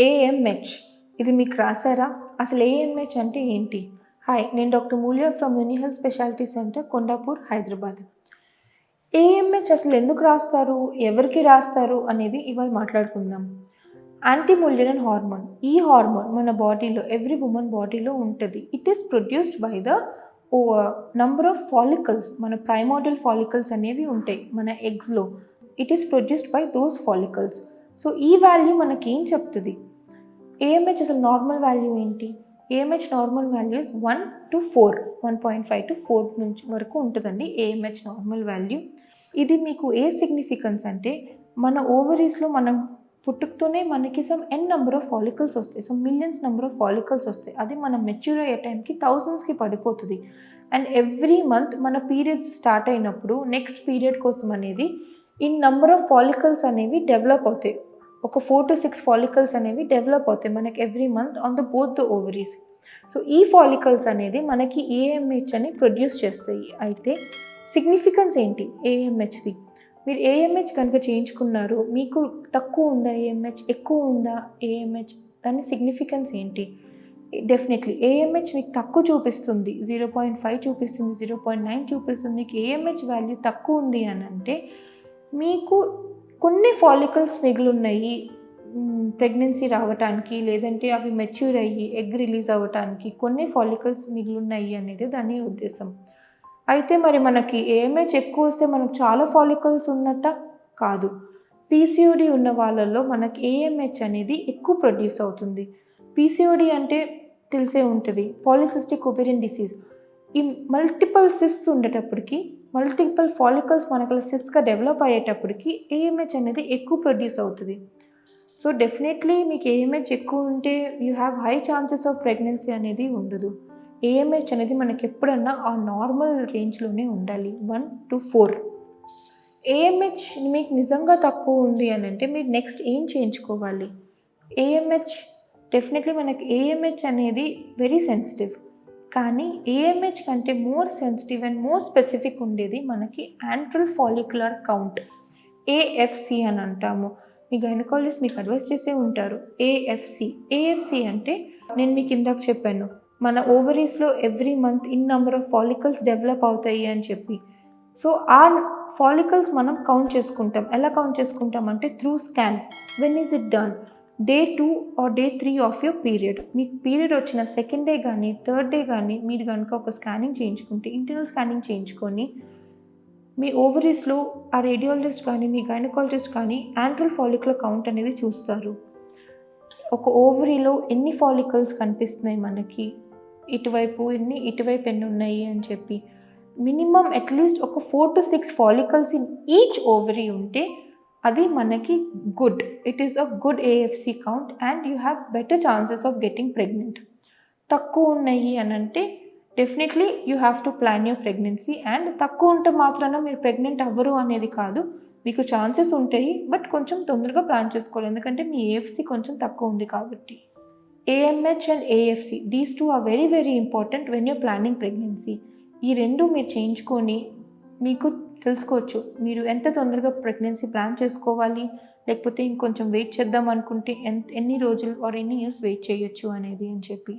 AMH ఇది మీకు రాసారా? అసలు ఏఎంహెచ్ అంటే ఏంటి? హాయ్, నేను doctor Mulya from Unihealth speciality centre, Kondapur, Hyderabad. AMH అసలు ఎందుకు రాస్తారు, ఎవరికి రాస్తారు అనేది ఇవాళ మాట్లాడుకుందాం. యాంటీముల్లినన్ హార్మోన్. ఈ హార్మోన్ మన బాడీలో, ఎవ్రీ ఉమెన్ బాడీలో ఉంటుంది. It is produced by the number of follicles. మన ప్రైమోర్డియల్ ఫాలికల్స్ అనేవి ఉంటాయి మన ఎగ్స్లో. It is produced by those follicles. So ఈ వాల్యూ మనకి ఏం చెప్తుంది? ఏఎంహెచ్ అసలు నార్మల్ వాల్యూ ఏంటి? AMH normal values 1 to 4, 1.5 to 4 నుంచి వరకు ఉంటుందండి ఏఎంహెచ్ నార్మల్ వాల్యూ. ఇది మీకు ఏ సిగ్నిఫికెన్స్ అంటే, మన ఓవరీస్లో మనం పుట్టుకతోనే మనకి some n number of follicles వస్తాయి, some millions number of follicles వస్తాయి. అది మనం మెచ్యూర్ అయ్యే టైంకి థౌజండ్స్కి పడిపోతుంది. అండ్ ఎవ్రీ మంత్ మన పీరియడ్స్ స్టార్ట్ అయినప్పుడు నెక్స్ట్ పీరియడ్ కోసం అనేది ఈ నెంబర్ ఆఫ్ ఫాలికల్స్ అనేవి డెవలప్ అవుతాయి. ఒక 4 to 6 ఫాలికల్స్ అనేవి డెవలప్ అవుతాయి మనకి every month on the both the ovaries. So ఈ ఫాలికల్స్ అనేది మనకి ఏఎంహెచ్ అని ప్రొడ్యూస్ చేస్తాయి. అయితే సిగ్నిఫికెన్స్ ఏంటి ఏఎంహెచ్ది? మీరు ఏఎంహెచ్ కనుక చేయించుకున్నారు, మీకు తక్కువ ఉందా ఏఎంహెచ్, ఎక్కువ ఉందా ఏఎంహెచ్, దాని సిగ్నిఫికెన్స్ ఏంటి? డెఫినెట్లీ ఏఎంహెచ్ మీకు తక్కువ చూపిస్తుంది, 0.5 చూపిస్తుంది, 0.9 చూపిస్తుంది. మీకు ఏఎంహెచ్ వాల్యూ తక్కువ ఉంది అని అంటే మీకు కొన్ని ఫాలికల్స్ మిగిలిన్నాయి ప్రెగ్నెన్సీ రావటానికి, లేదంటే అవి మెచ్యూర్ అయ్యి ఎగ్ రిలీజ్ అవ్వటానికి కొన్ని ఫాలికల్స్ మిగిలిన్నాయి అనేది దాని ఉద్దేశం. అయితే మరి మనకి ఏఎంహెచ్ ఎక్కువ వస్తే మనకు చాలా ఫాలికల్స్ ఉన్నట్ట కాదు. పీసీఓడి ఉన్న వాళ్ళల్లో మనకి ఏఎంహెచ్ అనేది ఎక్కువ ప్రొడ్యూస్ అవుతుంది. పీసీఓడి అంటే తెలిసే ఉంటుంది, పాలిసిస్టిక్ ఓవేరియన్ డిసీజ్. ఈ మల్టిపుల్ సిస్ట్స్ ఉండేటప్పటికి, మల్టిపుల్ ఫాలికల్స్ మనకు సిస్ట్గా డెవలప్ అయ్యేటప్పటికి ఏఎంహెచ్ అనేది ఎక్కువ ప్రొడ్యూస్ అవుతుంది. సో డెఫినెట్లీ మీకు ఏఎంహెచ్ ఎక్కువ ఉంటే you have high chances of pregnancy అనేది ఉండదు. ఏఎంహెచ్ అనేది మనకి ఎప్పుడన్నా ఆ నార్మల్ రేంజ్లోనే ఉండాలి, 1 to 4. ఏఎంహెచ్ మీకు నిజంగా తక్కువ ఉంది అని అంటే మీరు నెక్స్ట్ ఏం చేయించుకోవాలి? ఏఎంహెచ్ డెఫినెట్లీ మనకి ఏఎంహెచ్ అనేది వెరీ సెన్సిటివ్. కానీ ఏఎంహెచ్ కంటే more sensitive and more specific ఉండేది మనకి యాంట్రల్ ఫాలిక్యులర్ కౌంట్, ఏఎఫ్సి అని అంటాము. మీ గైనకాలజిస్ట్ మీకు అడ్వైస్ చేసే ఉంటారు ఏఎఫ్సి. ఏఎఫ్సి అంటే నేను మీకు ఇందాక చెప్పాను, మన ఓవరీస్లో every month in number of follicles develop అవుతాయి అని చెప్పి. సో ఆ ఫాలికల్స్ మనం కౌంట్ చేసుకుంటాం. ఎలా కౌంట్ చేసుకుంటాం అంటే through scan. When is it done? Day 2 or Day 3 of your period. మీకు పీరియడ్ వచ్చిన సెకండ్ డే కానీ థర్డ్ డే కానీ మీరు కనుక ఒక స్కానింగ్ చేయించుకుంటే, ఇంటర్నల్ స్కానింగ్ చేయించుకొని మీ ఓవరీస్లో ఆ రేడియాలజిస్ట్ కానీ మీ గైనకాలజిస్ట్ కానీ యాంట్రల్ ఫాలిక్యులర్ కౌంట్ అనేది చూస్తారు. ఒక ఓవరీలో ఎన్ని ఫాలికల్స్ కనిపిస్తున్నాయి మనకి, ఇటువైపు ఎన్ని ఉన్నాయి అని చెప్పి మినిమం అట్లీస్ట్ ఒక 4 to 6 follicles in each ovary ఉంటే అది మనకి good. It is a good AFC count and you have better chances of getting pregnant. తక్కువ ఉన్నాయి అని అంటే definitely you have to plan your pregnancy. And తక్కువ ఉంటే మాత్రాన మీరు ప్రెగ్నెంట్ అవ్వరు అనేది కాదు, మీకు ఛాన్సెస్ ఉంటాయి, బట్ కొంచెం తొందరగా ప్లాన్ చేసుకోవాలి, ఎందుకంటే మీ ఏఎఫ్సి కొంచెం తక్కువ ఉంది కాబట్టి. AMH and AFC, these two are very very important when your planning pregnancy. ఈ రెండు మీరు చేయించుకొని మీకు తెలుసుకోవచ్చు మీరు ఎంత తొందరగా ప్రెగ్నెన్సీ ప్లాన్ చేసుకోవాలి, లేకపోతే ఇంకొంచెం వెయిట్ చేద్దాం అనుకుంటే ఎన్ని రోజులు ఆర్ ఎన్ని ఇయర్స్ వెయిట్ చేయొచ్చు అనేది అని చెప్పి.